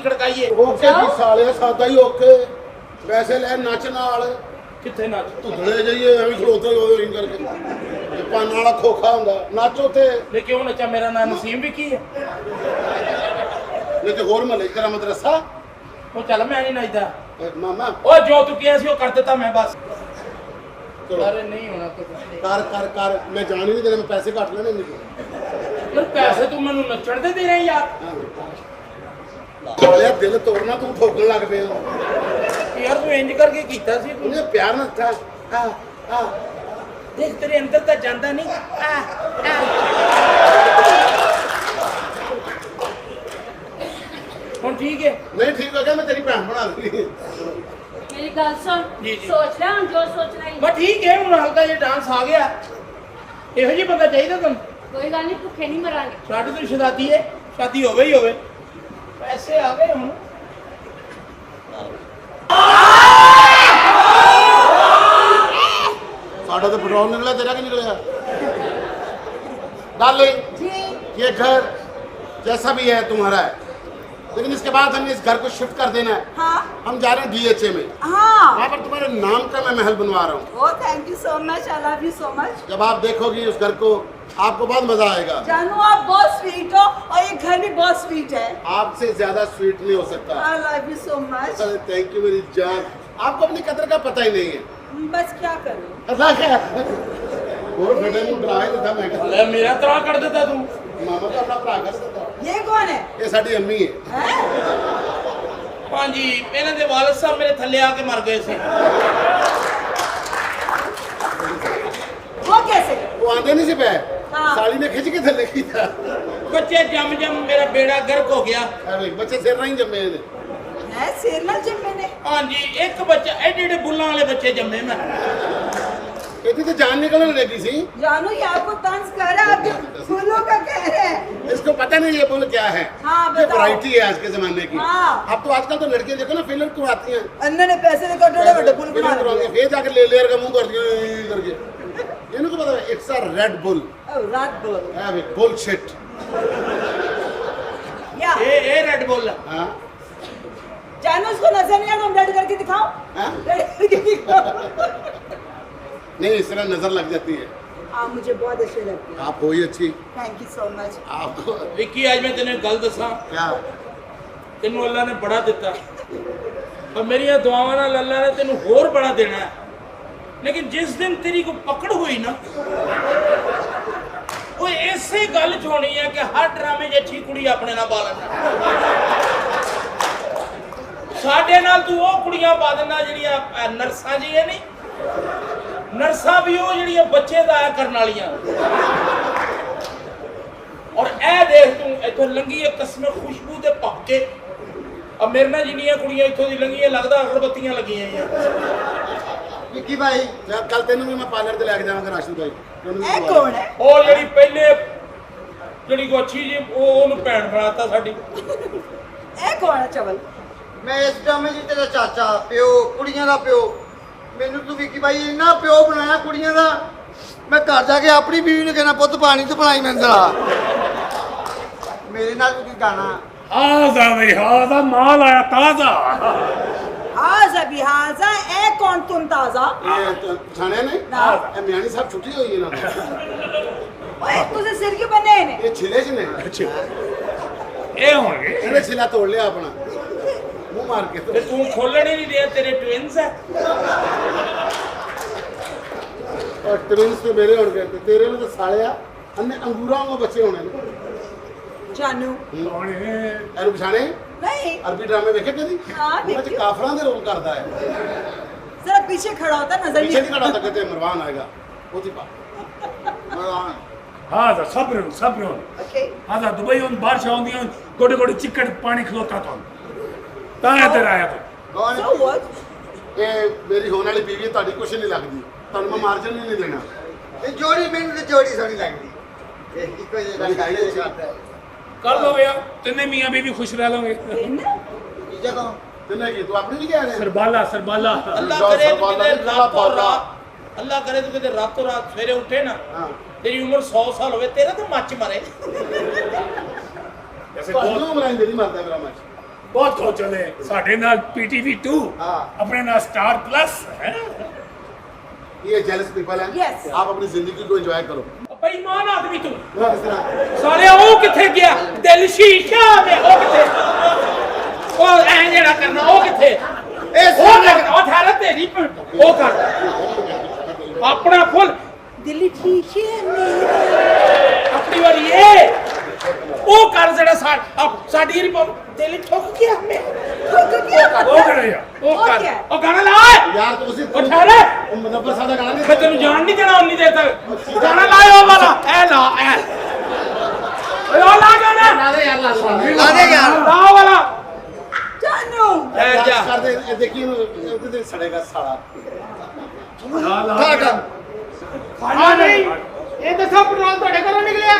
ਖੜਕਾਈਏ। Okay ਜੀ ਸਾਲਿਆ ਸਾਦਾ ਹੀ ਓਕੇ ਪੈਸੇ ਲੈ ਨੱਚ ਨਾਲ ਕਿੱਥੇ ਨੱਚ ਧੁੱਧੜੇ ਜਾਈਏ ਐਵੇਂ ਖਲੋਤੇ ਹੋਏ ਰਿੰਗ ਕਰਕੇ ਪਾਨ ਵਾਲਾ ਖੋਖਾ ਹੁੰਦਾ ਨੱਚ ਉੱਥੇ ਲੈ ਕਿਉਂ ਨੱਚਾ ਮੇਰਾ ਨਾਂ ਨਸੀਮ ਵੀ ਕੀ ਹੈ ਨਹੀਂ ਤੇ ਹੋਰ ਮਹੱਲੇ ਤੇਰਾ ਮਦਰਸਾ ਉਹ ਚੱਲ ਮੈਂ ਨਹੀਂ ਨੱਚਦਾ ਮਾਮਾ ਉਹ ਜੋ ਤੂੰ ਕਿਹਾ ਸੀ ਉਹ ਕਰ ਦਿੱਤਾ ਮੈਂ ਬਸ ਚਲੋ ਅਰੇ ਨਹੀਂ ਹੋਣਾ ਕੁਝ ਕਰ ਕਰ ਕਰ ਮੈਂ ਜਾਣ ਹੀ ਨਹੀਂ ਦੇਣਾ ਮੈਂ ਪੈਸੇ ਘੱਟ ਲੈਣੇ ਨਹੀਂ ਯਾਰ ਪੈਸੇ ਤੂੰ ਮੈਨੂੰ ਨੱਚਣ ਦੇ ਦੇ ਰਿਹਾ ਯਾਰ ਸਾਲਿਆ ਦਿਲ ਤੋੜਨਾ ਤੂੰ ਠੋਕਣ ਲੱਗ ਪਿਆ ਯਾਰ ਤੂੰ ਇੰਜ ਕਰਕੇ ਕੀਤਾ ਸੀ ਤੂੰ ਉਹਨੇ ਪਿਆਰ ਨਾਲ ਥਾ ਆ ਦੇਖ ਤੇਰੇ ਅੰਦਰ ਤਾਂ ਜਾਂਦਾ ਨਹੀਂ ਹੁਣ ਠੀਕ ਹੈ ਨਹੀਂ ਠੀਕ ਹੋ ਗਿਆ ਮੈਂ ਤੇਰੀ ਭੈਣ ਬਣਾ ਲਈ मेरी गल सुन जी, जी। सोच रहा हूँ जो सोचना ही ਬਸ ਠੀਕ ਹੈ ਹੁਣ ਹਲਕਾ ਜਿਹਾ ਡਾਂਸ ਆ ਗਿਆ ਇਹੋ ਜਿਹਾ ਬੰਦਾ ਚਾਹੀਦਾ ਤੁਹਾਨੂੰ कोई गल नहीं भुखे नहीं मरांगे ਸਾਡੀ ਤਾਂ ਸ਼ਾਦੀ ਹੈ ਸ਼ਾਦੀ ਹੋਵੇ ਹੀ ਹੋਵੇ ਪੈਸੇ ਆ ਗਏ ਹੁਣ साढ़ा तो पेट्रोल निकला तेरा क्या निकला डार्लिंग जी ये घर जैसा भी है तुम्हारा है लेकिन इसके बाद हमें इस घर को शिफ्ट कर देना है हाँ हम जा रहे हैं DHA में हाँ वहाँ पर तुम्हारे नाम का मैं महल बनवा रहा हूँ oh thank you so much I love you so much जब आप देखोगी उस घर को आपको बहुत मजा आएगा जानू आप बहुत स्वीट हो और ये घर भी बहुत स्वीट है आपसे ज्यादा स्वीट नहीं हो सकता आई love you so much thank you मेरी जान आपको अपनी कदर का पता ही नहीं है बस क्या करूँ अल्लाह क्या और बेटे ने डरा ही दिता मैं कहता ਲੈ ਮੇਰਾ ਤਰਾ ਕੱਢ ਦਿੱਤਾ ਤੂੰ मामा तो अपना भरा कर देता ये कौन है ये साडी अम्मी है हैं? ਹਾਂਜੀ ਇਹਨਾਂ ਦੇ ਵਾਲਦ ਸਾਹਿਬ ਮੇਰੇ ਥੱਲੇ ਆ ਕੇ ਮਰ ਗਏ ਸੀ वो कैसे वो आंदे नहीं से पे हाँ। साली ने खिंच के थले की था ਬੱਚੇ ਜੰਮ ਜੰਮ ਮੇਰਾ ਬੇੜਾ ਗਰਕ ਹੋ ਗਿਆ अरे बच्चे सिर नहीं जमे ने है सेरला जब मैंने ਹਾਂਜੀ ਇੱਕ ਬੱਚਾ ਐਡੇ ਐਡੇ ਬੁੱਲਾਂ ਵਾਲੇ ਬੱਚੇ ਜੰਮੇ ਮੈਂ कहती तो जान निकलने लगी सी जानू ये आपको तंज कर रहा है आप फूलों का कह रहे हैं इसको पता नहीं ये बोल क्या है हाँ, ये बताओ। वैरायटी है आज के जमाने की हाँ। अब तो आजकल तो लड़कियां देखो ना फिल्म करवाती हैं अन्ना ने पैसे लेकर डोड़े बड़े फूल फिल्म बना करवाती हैं फिर जाकर ले लेयर का मुंह कर दिया करके इन्हें को पता है इट्स अ रेड बुल रात बोल है बुलशिट या ਇਹ ਰੈਡ ਬੁੱਲ हां जानू उसको नजर नहीं आ तुम रेड करके दिखाओ हाँ? रेड करके दिखाओ नहीं इस तरह नजर लग जाती है आप मुझे बहुत अच्छे लगते हैं आप हो ही अच्छी थैंक यू सो मच आपको ਵਿੱਕੀ ਅੱਜ ਮੈਂ ਤੈਨੂੰ ਇੱਕ ਗੱਲ ਦੱਸਾਂ क्या ਤੈਨੂੰ ਅੱਲਾ ਨੇ ਬੜਾ ਦਿੱਤਾ ਪਰ ਮੇਰੀਆਂ ਦੁਆਵਾਂ ਨਾਲ ਅੱਲਾ ਨੇ ਤੈਨੂੰ ਹੋਰ ਬੜਾ ਦੇਣਾ ਹੈ ਲੇਕਿਨ ਜਿਸ ਦਿਨ ਤੇਰੀ ਕੋ ਪਕੜ ਹੋਈ ਨਾ ਉਹ ਇਸੇ ਗੱਲ 'ਚ ਹੋਣੀ ਹੈ ਕਿ ਹਰ ਡਰਾਮੇ 'ਚ ਅੱਛੀ ਕੁੜੀ ਆਪਣੇ ਨਾਲ ਪਾ ਲੈਣਾ ਸਾਡੇ ਨਾਲ ਤੂੰ ਉਹ ਕੁੜੀਆਂ ਪਾ ਦਿੰਦਾ ਜਿਹੜੀਆਂ ਨਰਸਾਂ ਜੀ ਹੈ ਨਹੀਂ ਨਰਸਾਂ ਵੀ ਉਹ ਜਿਹੜੀਆਂ ਬੱਚੇ ਦਾ ਕਰਨ ਵਾਲੀਆਂ ਔਰ ਇਹ ਦੇਖ ਤੂੰ ਇੱਥੋਂ ਲੰਗੀ ਹੈ ਕਸਮੇ ਖੁਸ਼ਬੂ ਦੇ ਪੱਕੇ ਆ ਮੇਰੇ ਨਾਲ ਜਿੰਨੀਆਂ ਕੁੜੀਆਂ ਇੱਥੋਂ ਦੀ ਲੰਗੀਆਂ ਲੱਗਦਾ ਅਗਰਬੱਤੀਆਂ ਲੱਗੀਆਂ ਆ विक्की भाई कल तेन भी मैं पार्लर से लेके जाऊंगा राशन भाई ए कौन है ਉਹ ਜਿਹੜੀ ਪਹਿਲੇ ਜਿਹੜੀ ਕੋ ਅੱਛੀ ਜੀ ਉਹ ਉਹਨੂੰ ਭੈਣ ਬਣਾਤਾ ਸਾਡੀ ए कौन है चवल ਮੈਂ ਇਸ ਟਾਈਮ ਜੀ ਤੇਰਾ ਚਾਚਾ ਪਿਓ ਕੁੜੀਆਂ ਦਾ ਪਿਓ ਮੈਨੂੰ ਤੂੰ ਵਿੱਕੀ ਬਾਈ ਇੰਨਾ ਪਿਓ ਬਣਾਇਆ ਕੁੜੀਆਂ ਦਾ ਮੈਂ ਘਰ ਜਾ ਕੇ ਆਪਣੀ ਬੀਵੀ ਨੂੰ ਕਹਿਣਾ ਪੁੱਤ ਪਾਣੀ ਤੇ ਬਣਾਈ ਮੰਦਰਾ ਮੇਰੇ ਨਾਲ ਵੀ ਕੀ ਗਾਣਾ हाजा भाई हाजा माल आया ताजा हाजा भी हाजा ए कौन तुम ताजा ये तो थाने ने ना। ये म्यानी साहब छुट्टी हुई है ना ओए तुझे सिर क्यों बने ने ये छिले च ने ये होंगे इन्हें छिला तोड़ लिया अपना मुंह मार के ਤੇ ਤੂੰ ਖੋਲਣ ਹੀ ਨਹੀਂ ਦਿਆ ਤੇਰੇ ਟਵਿਨਸ ਹੈ और ट्विंस तो मेरे हो गए थे तेरे में तो सालिया अन्ने अंगूरा में बच्चे होने ने जानू एनु पछाने नहीं अरबी ड्रामे देखे कदी हाँ, उन्हें देखे। काफरां दे रोल करदा है जरा पीछे खड़ा होता नजर पीछे नहीं नहीं खड़ा था कहते मरवान आएगा वो थी पा ਮਰਵਾਨ हाजा सब्र सब्र ओके हाजा दुबई उन बारिश आउंदी गोडे गोडे चिकड़ पानी खलोता तो ता इधर आया तो ਕੌਣ सो व्हाट ये मेरी होने वाली बीवी ਤੁਹਾਡੀ ਕੁਛ ਨਹੀਂ ਲੱਗਦੀ ਤੁਹਾਨੂੰ ਮੈਂ ਮਾਰਜਨ ਨਹੀਂ ਦੇਣਾ ਇਹ ਜੋੜੀ ਮੈਨੂੰ ਤੇ ਜੋੜੀ ਸੋਹਣੀ ਲੱਗਦੀ ਇਹ ਇੱਕੋ ਜਿਹਾ ਗੱਲ ਕਰਦਾ कर लो भैया तिन्ने मियां बीवी खुश रह लोगे ਕੀ ਜਗ੍ਹਾ ਤੇ ਨਹੀਂ ਤੂੰ ਆਪਣੀ ਨਹੀਂ ਕਹਿ ਰਿਹਾ सरबाला सरबाला ਅੱਲਾ ਕਰੇ ਤੂੰ ਕਿਤੇ ਰਾਤੋਂ ਰਾਤ ਅੱਲਾ ਕਰੇ ਤੂੰ ਕਿਤੇ ਰਾਤੋਂ ਰਾਤ ਸਵੇਰੇ ਉੱਠੇ ਨਾ ਹਾਂ ਤੇਰੀ ਉਮਰ 100 ਸਾਲ ਹੋਵੇ ਤੇਰਾ ਤਾਂ ਮੱਚ ਮਰੇ जैसे ਤੁਹਾਨੂੰ ਮਰਾਈ ਮੇਰੀ ਮਾਰਦਾ ਮੇਰਾ ਮੱਚ ਬਹੁਤ ਖੋ ਚਲੇ ਸਾਡੇ ਨਾਲ PTV 2 हाँ। ਆਪਣੇ ਨਾਲ ਸਟਾਰ ਪਲੱਸ ਹੈ ये जेलस पीपल है Yes. आप अपनी जिंदगी को एंजॉय करो ਬੇਈਮਾਨ ਆਦਮੀ ਤੂੰ हाँ, इस तरह ਸਾਲਿਆ ਉਹ ਕਿੱਥੇ ਗਿਆ ਦਿਲ ਸ਼ੀਸ਼ਾ ਵੇ ਉਹ ਕਿੱਥੇ ਉਹ ਐ ਜਿਹੜਾ ਕਰਨਾ ਉਹ ਕਿੱਥੇ ਉਹ ਕਰ ਉਹ ਠਹਿਰ ਤੇਰੀ ਉਹ ਕਰ ਆਪਣਾ ਫੁੱਲ दिल्ली ठीक है मेरा ਆਪਣੀ ਵਾਰੀ ਇਹ ਉਹ ਕਰ ਜਿਹੜਾ ਸਾਡੀ ਰਿਪੋਰਟ ਦਿਲ ਠੁੱਕ ਗਿਆ ਮੈਂ ਉਹ ਕਰੇ ਯਾਰ ਉਹ ਕਰ Okay. ਉਹ ਗਾਣਾ ਲਾ यार तो उसी ਉਹ ਠਹਿਰ नब्बे साल का गाना नहीं ਮੈਂ ਤੈਨੂੰ ਜਾਣ ਨਹੀਂ ਦੇਣਾ ਉਨੀ ਦੇਰ ਤੱਕ ਗਾਣਾ ਲਾਇਓ ਵਾਲਾ ਐ ਲਾ ਐ ਓਏ ਉਹ ਲਾ ਗਾਣਾ ला दे यार ला ਲਾ ਦੇ ਯਾਰ ਲਾ वाला जानू ठहर जा कर दे ये देखिए ये सड़ेगा साला ਠਾਕ ਹਾਂ ਨਹੀਂ ਇਹ ਦੱਸੋ ਪੈਟਰੋਲ ਤੁਹਾਡੇ ਘਰੋਂ ਨਿਕਲਿਆ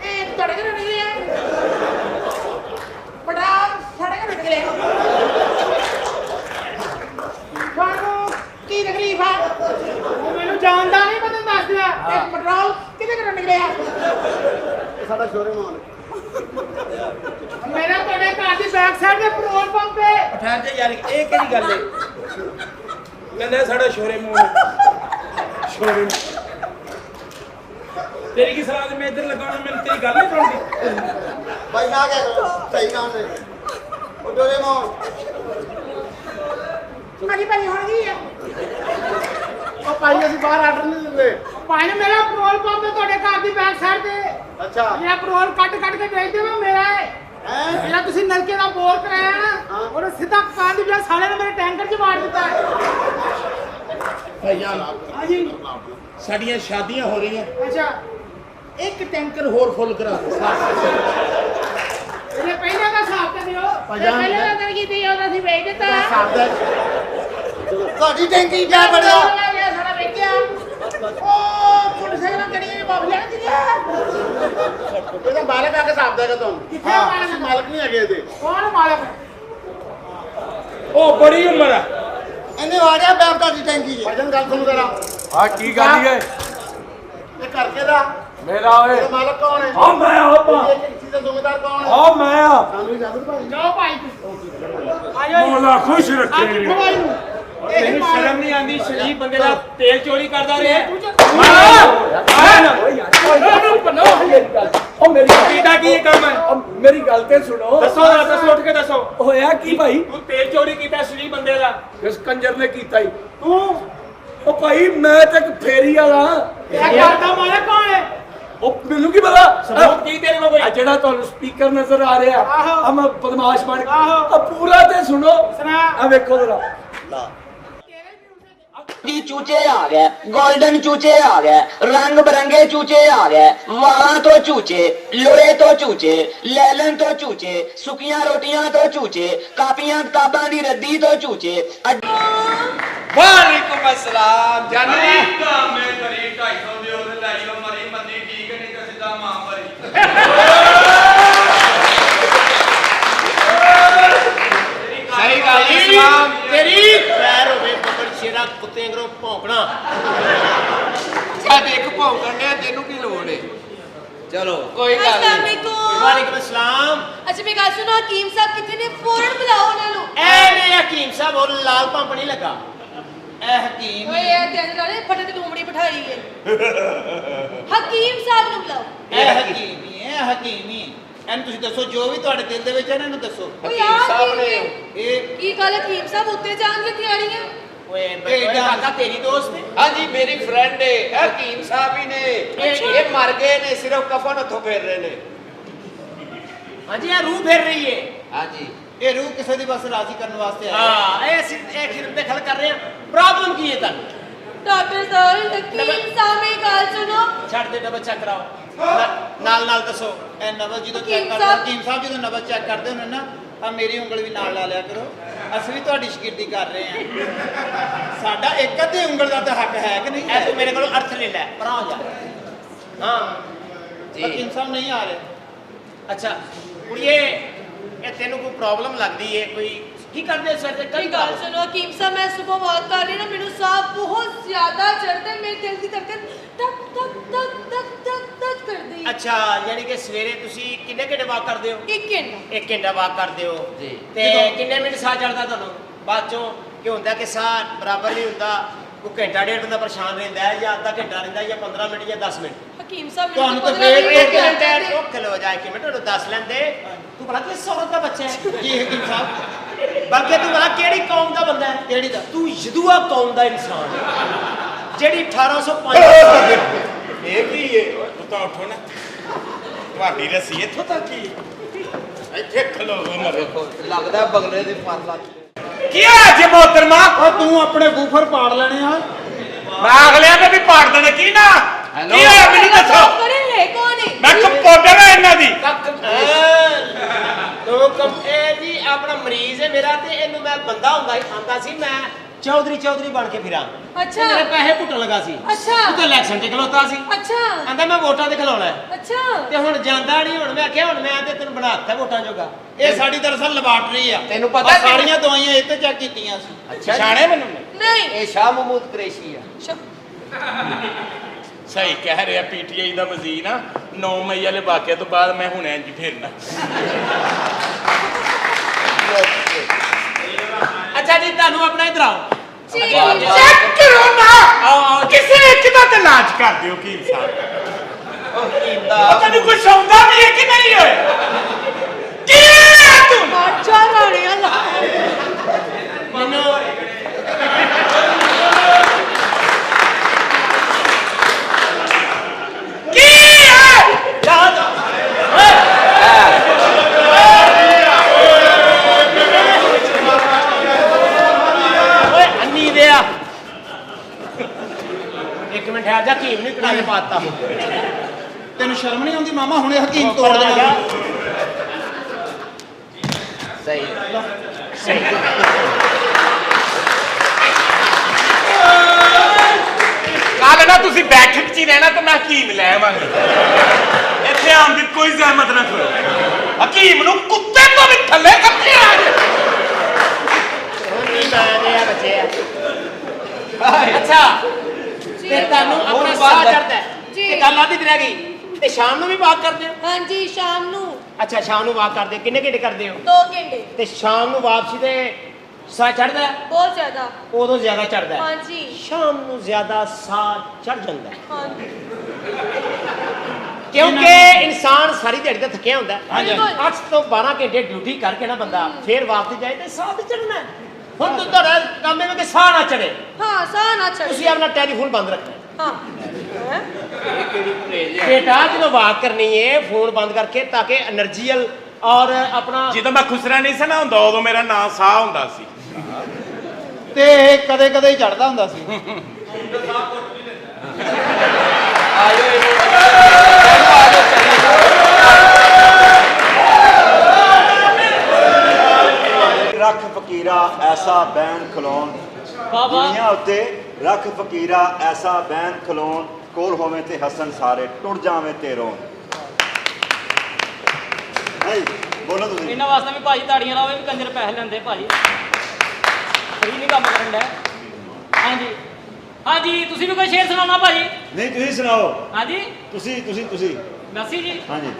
ਇਹ ਤੁਹਾਡੇ ਘਰੋਂ ਨਿਕਲਿਆ ਪੈਟਰੋਲ ਸਾਡੇ ਘਰੋਂ ਨਿਕਲਿਆ ਤੁਹਾਨੂੰ ਕੀ ਤਕਲੀਫ ਆ ਉਹ ਮੈਨੂੰ ਜਾਣਦਾ ਨਹੀਂ ਮੈਂ ਤੈਨੂੰ ਦੱਸ ਦਿਆ ਇਹ ਪੈਟਰੋਲ ਕਿਹਦੇ ਘਰੋਂ ਨਿਕਲਿਆ साडा शोरूम है ਮੇਰਾ ਤੁਹਾਡੇ ਘਰ ਦੀ ਬੈਕ ਸਾਈਡ ਤੇ ਪੈਟਰੋਲ ਪੰਪ ਹੈ ਠਹਿਰ ਜਾ ਯਾਰ ਇਹ ਕਿਹੜੀ ਗੱਲ ਹੈ ਕਹਿੰਦਾ ਸਾਡਾ ਸ਼ੋਰੂਮ ਸ਼ੋਰੂਮ ਤੇਰੀ ਕੀ ਸਲਾਹ ਮੈਂ ਇੱਧਰ ਲਗਾਉਣਾ ਮੈਨੂੰ ਤੇਰੀ ਗੱਲ ਨਹੀਂ ਸੁਣਦੀ ਭਾਈ ਨਾ ਕਹਿ ਕਰੋ ਸਹੀ ਕੰਮ ਨੇ ਉਹ ਡੋਰੇਮੋਨ ਭਾਜੀ ਭਾਜੀ ਹੁਣ ਕੀ ਹੈ ओ भाई ਅਸੀਂ ਬਾਹਰ ਆਰਡਰ ਨਹੀਂ ਦਿੰਦੇ ਭਾਈ ਮੇਰਾ ਪੈਟਰੋਲ ਪੰਪ ਹੈ ਤੁਹਾਡੇ ਘਰ ਦੀ ਬੈਕ ਸਾਈਡ ਤੇ ਅੱਛਾ ਮੇਰਾ ਪੈਟਰੋਲ ਕੱਟ ਕੇ ਵੇਚਦੇ ਹੋ ਮੇਰਾ ਹੈ ਜਿਹੜਾ ਤੁਸੀਂ ਨਲਕੇ ਦਾ ਬੋਰ ਕਰਾਇਆ ਨਾ ਉਹਨੇ ਸਿੱਧਾ ਕੰਧ ਜਿਹਾ ਸਾਲੇ ਨੇ ਮੇਰੇ ਟੈਂਕਰ 'ਚ ਮਾਰ ਦਿੱਤਾ ਹੈ ਭਾਈਆ ਹਾਂਜੀ ਸਾਡੀਆਂ ਸ਼ਾਦੀਆਂ ਹੋ ਰਹੀਆਂ ਅੱਛਾ ਇੱਕ ਟੈਂਕਰ ਹੋਰ ਫੁੱਲ ਕਰਾ ਇਹ ਪਹਿਲਾਂ ਦਾ ਹਿਸਾਬ ਤੇ ਦਿਓ ਪਹਿਲਾਂ ਦਾ ਤਾਂ ਕੀ ਉਹਦਾ ਸੀ ਵੇਚ ਦਿੱਤਾ ਸਾਡਾ ਤੁਹਾਡੀ ਟੈਂਕੀ ਜਾ ਬੜਿਆ ਸਾਡਾ ਵੇਚਿਆ ਉਹ ਮੋਟਰਸਾਈਕਲ ਗੱਡੀਆਂ ਵਾਪਸ ਲੈਣ ਦੀ ਇਹਦਾ ਮਾਲਕ ਆ ਕੇ ਹਿਸਾਬ ਦੇਗਾ ਤੁਹਾਨੂੰ ਕਿੱਥੇ ਆ ਮਾਲਕ? ਤੁਸੀਂ ਮਾਲਕ ਨਹੀਂ ਹੈਗੇ ਇਹਦੇ ਕੌਣ ਮਾਲਕ ਉਹ ਬੜੀ ਉਮਰ ਆ ਇਹਨੇ ਵਾੜਿਆ ਬੈਬ ਤੁਹਾਡੀ ਟੈਂਕੀ 'ਚ ਭਾਜਨ ਗੱਲ ਸੁਣੋ ਜ਼ਰਾ ਆ ਕੀ ਗੱਲ ਹੈ ਇਹ ਘਰ ਕਿਹਦਾ ਮੇਰਾ ਓਏ ਇਹਦਾ ਮਾਲਕ ਕੌਣ ਹੈ ਆ ਮੈਂ ਆਪਾ ਇਹ ਚੀਜ਼ ਦਾ ਜ਼ਿੰਮੇਦਾਰ ਕੌਣ ਹੈ ਆ ਮੈਂ ਆ ਸਾਨੂੰ ਇਜਾਜ਼ਤ ਭਾਈ ਜਾਓ ਭਾਈ ਤੁਸੀਂ ਆਜੋ ਮੌਲਾ ਖੁਸ਼ ਰੱਖੇ ਭਾਈ ਨੂੰ ਤੈਨੂੰ ਸ਼ਰਮ ਨਹੀਂ ਆਂਦੀ ਸ਼ਰੀਫ ਬੰਦੇ ਦਾ ਤੇਲ ਚੋਰੀ ਕਰਦਾ ਰਿਹਾ ਓ ਮੇਰੀ ਕੀਤਾ ਕੀ ਇਹ ਕੰਮ ਹੈ ਮੇਰੀ ਗੱਲ ਤੇ ਸੁਣੋ ਦੱਸੋ ਦੱਸੋ ਉੱਠ ਕੇ ਦੱਸੋ ਹੋਇਆ ਕੀ ਭਾਈ ਤੂੰ ਤੇਲ ਚੋਰੀ ਕੀਤਾ ਸ਼ਰੀਫ ਬੰਦੇ ਦਾ ਇਸ ਕੰਜਰ ਨੇ ਕੀਤਾ ਹੀ ਤੂੰ ਓ ਭਾਈ ਮੈਂ ਤਾਂ ਇੱਕ ਫੇਰੀ ਵਾਲਾ ਇਹ ਘਰ ਦਾ ਮਾਲਕ ਕੌਣ ਹੈ ਉਹ ਮੈਨੂੰ ਕੀ ਪਤਾ ਸਬੂਤ ਕੀ ਤੇਰੇ ਕੋਲ ਆ ਕੋਈ ਜਿਹੜਾ ਤੁਹਾਨੂੰ ਸਪੀਕਰ ਨਜ਼ਰ ਆ ਰਿਹਾ ਆਹੋ। ਆ ਮੈਂ ਬਦਮਾਸ਼ ਬਣ ਆਹੋ। ਆ ਪੂਰਾ ਤੇ ਸੁਣੋ ਸੁਣਾ। ਆ ਵੇਖੋ ਜਰਾ जी चूचे आ गए गोल्डन चूचे आ गए रंग बिरंगे चूचे आ गए वहां तो चूचे लोहे तो चूचे लैलन तो चूचे सुखियां रोटियां तो चूचे कापियां किताबां दी रद्दी तो चूचे ਵਾਲੇਕੁਮ ਅਸਲਾਮ ਜਾਨੀ ਮੈਂ ਕਰੀ 250 ਦੇ ਉਹਦੇ ਲੈ ਲਓ ਮਰੀ ਮੰਨੀ ਠੀਕ ਨਹੀਂ ਤਾਂ ਸਿੱਧਾ ਮਾਂ ਭਰੀ ਸਹੀ ਗੱਲ ਇਸਲਾਮ ਤੇਰੀ ਪੈਰ ਹੋਵੇ ਬੱਬਰ ਸ਼ੇਰਾ ਕੁੱਤੇ ਅੰਗਰੋਂ ਭੌਂਕਣਾ ਜਦ ਇੱਕ ਭੌਂਕਣ ਡਿਆ ਤੈਨੂੰ ਕੀ ਲੋੜ ਏ ਚਲੋ ਕੋਈ ਗੱਲ अस्सलाम ਨਹੀਂ वालेकुम। ਵਾਲੇਕੁਮ ਅਸਲਾਮ अच्छा मेरी गल सुनो हकीम साहब कितने ने फौरन बुलाओ उन्होंने ਐ ਨੇ ਹਕੀਮ ਸਾਹਿਬ ਉਹ ਲਾਲ ਪੰਪ ਨਹੀਂ ਲੱਗਾ ਐ ਹਕੀਮ ओए यार ध्यान वाले फटे ते लोमड़ी बिठाई है हकीम साहब ने बुलाओ ਐ ਹਕੀਮ ਹੀ ਐ ਹਕੀਮ ਹੀ ਇਹਨੂੰ ਤੁਸੀਂ ਦੱਸੋ ਜੋ ਵੀ ਤੁਹਾਡੇ ਦਿਲ ਦੇ ਵਿੱਚ ਹੈ ਨਾ ਇਹਨੂੰ ਦੱਸੋ ओए यार ਇਹ की गल हकीम साहब उत्ते जान की तैयारी है ਓਏ ਕਾਕਾ ਤੇਰੀ ਦੋਸਤ ਹੈ ਹਾਂਜੀ ਮੇਰੀ ਫਰੈਂਡ ਹੈ ਹਕੀਮ ਸਾਹਿਬ ਹੀ ਨੇ ਇਹ ਮਰ ਗਏ ਨੇ ਸਿਰਫ ਕਫਨ ਹੱਥੋਂ ਫੇਰ ਰਹੇ ਨੇ ਹਾਂਜੀ ਇਹ ਰੂਹ ਫੇਰ ਰਹੀ ਹੈ ਹਾਂਜੀ ਇਹ ਰੂਹ ਕਿਸੇ ਦੀ ਬਸ ਰਾਜ਼ੀ ਕਰਨ ਵਾਸਤੇ ਆਈ ਹਾਂ ਇਹ ਅਸੀਂ ਇਹ ਖਿਰਤ ਦੇ ਖਲ ਕਰ ਰਹੇ ਹਾਂ ਪ੍ਰੋਬਲਮ ਕੀ ਹੈ ਤੁਹਾਨੂੰ डॉक्टर साहब हकीम साहब मेरी गल सुनो ਛੱਡ ਦੇ ਡਬਲ ਚੈੱਕ ਕਰਾਓ ਨਾਲ ਨਾਲ ਦੱਸੋ ਇਹ ਨਬਜ਼ ਜਦੋਂ ਚੈੱਕ ਹਕੀਮ ਕਰਦੇ ਸਾਹਿਬ। ਹਕੀਮ ਸਾਹਿਬ ਜਦੋਂ ਨਬਜ਼ ਚੈੱਕ ਕਰਦੇ ਹੁੰਦੇ ਨਾ ਆ ਮੇਰੀ ਉਂਗਲ ਵੀ ਨਾਲ ਲਾ ਲਿਆ ਕਰੋ ਅਸੀਂ ਵੀ ਤੁਹਾਡੀ ਸ਼ਾਗਿਰਦੀ ਕਰ ਰਹੇ ਹਾਂ ਸਾਡਾ ਇੱਕ ਅੱਧੀ ਉਂਗਲ ਦਾ ਤਾਂ ਹੱਕ ਹੈ ਕਿ ਨਹੀਂ ਐ ਤੂੰ ਮੇਰੇ ਕੋਲੋਂ ਅਰਥ ਲੈ ਲੈ ਪਰਾਂ ਹੋ ਜਾ ਹਾਂ ਹਕੀਮ ਸਾਹਿਬ ਨਹੀਂ ਆ ਰਹੇ ਅੱਛਾ ਕੁੜੀਏ ਇਹ ਤੈਨੂੰ ਕੋਈ ਪ੍ਰੋਬਲਮ ਲੱਗਦੀ ਏ ਕੋਈ ਕੀ ਕਰਦੇ ਸਰ ਤੇ मेरी गल सुनो हकीम साहब मैं सुबह वॉक कर रही ना मेनू साह बहुत ज्यादा चढ़ता है मेरे दिल की धड़कन टक टक टक टक टक टक ਕਰਦੇ ਅੱਛਾ ਯਾਨੀ ਕਿ ਸਵੇਰੇ ਤੁਸੀਂ ਕਿੰਨੇ ਘੰਟੇ ਵਾਕ ਕਰਦੇ ਹੋ? 1 ਘੰਟਾ 1 ਘੰਟਾ ਵਾਕ ਕਰਦੇ ਹੋ ਜੀ। ਤੇ ਕਿੰਨੇ ਮਿੰਟ ਸਾਹ ਚੜਦਾ ਤੁਹਾਨੂੰ ਬਾਅਦ ਚੋਂ? ਕਿ ਹੁੰਦਾ ਕਿ ਸਾਹ ਬਰਾਬਰ ਨਹੀਂ ਹੁੰਦਾ, ਕੋਈ ਘੰਟਾ ਡੇਢ ਬੰਦਾ ਪਰੇਸ਼ਾਨ ਰਹਿੰਦਾ ਹੈ ਜਾਂ ਅੱਧਾ ਘੰਟਾ ਰਹਿੰਦਾ ਜਾਂ 15 ਮਿੰਟ ਜਾਂ 10 ਮਿੰਟ? ਹਕੀਮ ਸਾਹਿਬ ਤੁਹਾਨੂੰ ਤਾਂ ਫੇਰ 1 ਘੰਟਾ ਰੁਕ ਲੋ ਜਾ ਕੇ ਮਿੰਟ ਉਹਨੂੰ ਦੱਸ ਲੈਂਦੇ। ਤੂੰ ਭਲਾ ਕਿਸ ਔਰਤ ਦਾ ਬੱਚਾ ਹੈ? ਜੀ ਹਕੀਮ ਸਾਹਿਬ। ਬਾਕੀ ਤੂੰ ਭਲਾ ਕਿਹੜੀ ਕੌਮ ਦਾ ਬੰਦਾ ਹੈ? ਕਿਹੜੀ ਦਾ? ਤੂੰ ਯਦੂਆ ਕੌਮ ਦਾ ਇਨਸਾਨ ਹੈ ਜਿਹੜੀ 1805 ਇਹ ਕੀ ਏ ਤਾਂ ਉੱਠੋ ਨਾ, ਤੁਹਾਡੀ ਰੱਸੀ ਇੱਥੋਂ ਤੱਕ ਹੀ ਇੱਥੇ ਖਲੋ ਮਰੇ। ਲੱਗਦਾ ਬਗਲੇ ਦੀ ਫਰ ਲੱਗ ਕੀ ਆ ਜੇ ਮੋਹਤਰਮਾ? ਉਹ ਤੂੰ ਆਪਣੇ ਬੂਫਰ ਪਾੜ ਲੈਣੇ ਆ। ਮੈਂ ਅਗਲਿਆਂ ਦੇ ਵੀ ਪਾੜ ਦੇਣੇ। ਕੀ ਨਾ ਕੀ ਹੋਇਆ ਮੈਨੂੰ ਦੱਸੋ? ਕਰੇ ਕੌਣ ਹੈ? ਮੈਂ ਕੰਪਾਊਂਡਰ ਹਾਂ ਇਹਨਾਂ ਦੀ। ਤੋ ਕਮ ਇਹ ਜੀ ਆਪਣਾ ਮਰੀਜ਼ ਹੈ ਮੇਰਾ ਤੇ ਇਹਨੂੰ ਮੈਂ ਬੰਦਾ ਹੁੰਦਾ ਹੀ ਆਂਦਾ ਸੀ ਮੈਂ ਚੌਧਰੀ ਬਣ ਕੇ ਫਿਰਾਂ। ਅੱਛਾ। ਮੇਰੇ ਪੈਸੇ ਪੁੱਟਣ ਲੱਗਾ ਸੀ। ਅੱਛਾ। ਤੂੰ ਤਾਂ ਇਲੈਕਸ਼ਨ ਤੇ ਖਲੋਤਾ ਸੀ। ਅੱਛਾ ਆਂਦਾ ਮੈਂ ਵੋਟਾਂ ਤੇ ਖਲੋਣਾ ਹੈ। ਅੱਛਾ ਤੇ ਹੁਣ ਜਾਂਦਾ ਨਹੀਂ। ਹੁਣ ਮੈਂ ਆਖਿਆ ਹੁਣ ਮੈਂ ਤੇ ਤੈਨੂੰ ਬਣਾਤਾ ਵੋਟਾਂ ਜੋਗਾ। ਇਹ ਸਾਡੀ ਦਰਅਸਲ ਲੈਬਾਰਟਰੀ ਆ। ਤੈਨੂੰ ਪਤਾ ਆਹ ਸਾਰੀਆਂ ਦਵਾਈਆਂ ਇਹ ਤੇ ਚੈੱਕ ਕੀਤੀਆਂ ਸੀ। ਪਛਾਣਿਆ ਮੈਨੂੰ? ਨਹੀਂ ਇਹ ਸ਼ਾਹ ਮਹਮੂਦ ਕੁਰੈਸ਼ੀ ਆ। ਸਹੀ ਕਹਿ ਰਿਹਾ ਪੀਟੀਆਈ ਦਾ ਵਜ਼ੀਰ ਆ। 9 ਮਈ ਵਾਲੇ ਵਾਕਿਆ ਤੋਂ ਬਾਅਦ ਮੈਂ ਹੁਣ ਇੰਜ ਫੇਰਨਾ। ਅੱਛਾ ਜੀ ਤੁਹਾਨੂੰ ਆਪਣਾ ਇਧਰ ਆਓ। ਜੀ ਚੈੱਕ ਕਰੋ ਨਾ। ਆਓ ਕਿਸੇ ਇੱਕ ਦਾ ਤਾਂ ਇਲਾਜ ਕਰ ਦਿਓ ਕੀ ਇਨਸਾਨ। ਉਹ ਤੈਨੂੰ ਕੁਛ ਆਉਂਦਾ ਵੀ ਹੈ ਕਿ ਨਹੀਂ ਓਏ? ਕੀ ਹੈ ਤੂੰ? ਬਾਦਸ਼ਾਹ ਰਾਣੀਆਂ ਲਾ ਮੈਨੂੰ ਕੀ ਹੈ? ਓਏ ਅੰਨੀ ਦੇ ਆ। ਇੱਕ ਮਿੰਟ ਆ ਜਾ ਹਕੀਮ ਨੇ ਕੜਾਈ ਪਾਤਾ। ਤੈਨੂੰ ਸ਼ਰਮ ਨਹੀਂ ਆਉਂਦੀ ਮਾਮਾ? ਹੁਣੇ ਹਕੀਮ ਤੋੜ ਦੇਣਾ। ਕੱਲ ਨਾ ਤੁਸੀਂ ਬੈਠਕ 'ਚ ਹੀ ਰਹਿਣਾ ਤੇ ਮੈਂ ਹਕੀਮ ਲੈ ਆਵਾਂਗਾ। ਇੱਥੇ ਆਉਣ ਦੀ ਕੋਈ ਜ਼ਹਿਮਤ ਨਾ ਕਰੋ। ਹਕੀਮ ਨੂੰ ਕੁੱਤੇ ਤੋਂ ਵੀ ਥੱਲੇ ਕੱਟੇ ਆ। ਨਹੀਂ ਮੈਂ ਦੇ ਆ ਬੱਚੇ ਆ। ਅੱਛਾ ਤੇ ਤੁਹਾਨੂੰ ਆਪਣਾ ਸਾਹ ਚੜਦਾ ਹੈ ਜੀ। ਤੇ ਗੱਲ ਆਦੀ ਰਹਿ ਗਈ। ਤੇ ਸ਼ਾਮ ਨੂੰ ਵੀ ਵਾਕ ਕਰਦੇ ਹੋ? ਹਾਂਜੀ ਸ਼ਾਮ ਨੂੰ ਅੱਛਾ ਸ਼ਾਮ ਨੂੰ ਵਾਕ ਕਰਦੇ ਹੋ। ਕਿੰਨੇ ਘੰਟੇ ਕਰਦੇ ਹੋ? 2 ਘੰਟੇ ਤੇ ਸ਼ਾਮ ਨੂੰ ਵਾਪਸੀ ਤੇ ਸਾਹ ਚੜਦਾ ਹੈ? ਬਹੁਤ ਜ਼ਿਆਦਾ ਉਦੋਂ ਜ਼ਿਆਦਾ ਚੜਦਾ ਹੈ। ਹਾਂਜੀ ਸ਼ਾਮ ਨੂੰ ਜ਼ਿਆਦਾ ਸਾਹ ਚੜ ਜਾਂਦਾ ਹੈ ਹਾਂਜੀ ਕਿਉਂਕਿ ਇਨਸਾਨ ਸਾਰੀ ਦਿਹਾੜੀ ਤਾਂ ਥੱਕਿਆ ਹੁੰਦਾ ਹੈ। ਬਿਲਕੁਲ। 8 ਤੋਂ 12 ਘੰਟੇ ਡਿਊਟੀ ਕਰਕੇ ਨਾ ਬੰਦਾ ਫੇਰ ਵਾਪਸ ਜਾਏ ਤੇ ਸਾਹ ਤੇ ਚੜਨਾ ਹੈ। ਹੁਣ ਤੁਹਾਡਾ ਕੰਮ ਇਹ ਹੈ ਕਿ ਸਾਹ ਨਾ ਚੜੇ। ਹਾਂ ਸਾਹ ਨਾ ਛੱਡ। ਤੁਸੀਂ ਆਪਣਾ ਟੈਲੀਫੋਨ ਬੰਦ ਰੱਖਣਾ ਹੈ। ਹਾਂ ਹੈਂ? बेटा ਜਦੋਂ ਵਾਕ ਕਰਨੀ ਹੈ ਫੋਨ ਬੰਦ ਕਰਕੇ ਤਾਂ ਕਿ એનર્ਜੀਅਲ ਔਰ ਆਪਣਾ ਜਦੋਂ ਮੈਂ ਖੁਸਰਾ ਨਹੀਂ ਸੀ ਨਾ ਹੁੰਦਾ ਉਦੋਂ ਮੇਰਾ ਨਾਂ ਸਾਹ ਹੁੰਦਾ ਸੀ। ਤੇ ਇਹ ਕਦੇ ਕਦੇ ਹੀ ਚੜਦਾ ਹੁੰਦਾ ਸੀ। ਰੱਖ ਫਕੀਰਾ ਐਸਾ ਬੈਨ ਖਲੋਣ ਦੁਨੀਆ ਉੱਤੇ ਰੱਖ ਫਕੀਰਾ ਐਸਾ ਬੈਨ ਖਲੋਣ ਕੋਲ ਹੋਵੇਂ ਤੇ ਹਸਨ ਸਾਰੇ ਟੁੱਟ ਜਾਵੇਂ ਤੇ ਰੋਣ। ਨਹੀਂ ਬੋਲੋ ਤੁਸੀਂ। ਇਹਨਾਂ ਵਾਸਤੇ ਵੀ ਭਾਜੀ ਤਾੜੀਆਂ ਲਾਵੇ ਵੀ ਕੰਜਰ ਪੈਸੇ ਲੈਂਦੇ ਭਾਜੀ। ਸਹੀ ਨਹੀਂ ਕੰਮ ਕਰਨ ਦਾ। ਹਾਂਜੀ ਹਾਂਜੀ ਤੁਸੀਂ ਵੀ ਕੋਈ ਸ਼ੇਰ ਸੁਣਾਉਣਾ ਭਾਜੀ? ਨਹੀਂ ਤੁਸੀਂ ਸੁਣਾਓ। ਹਾਂਜੀ ਤੁਸੀਂ ਨਸੀ ਜੀ। ਹਾਂਜੀ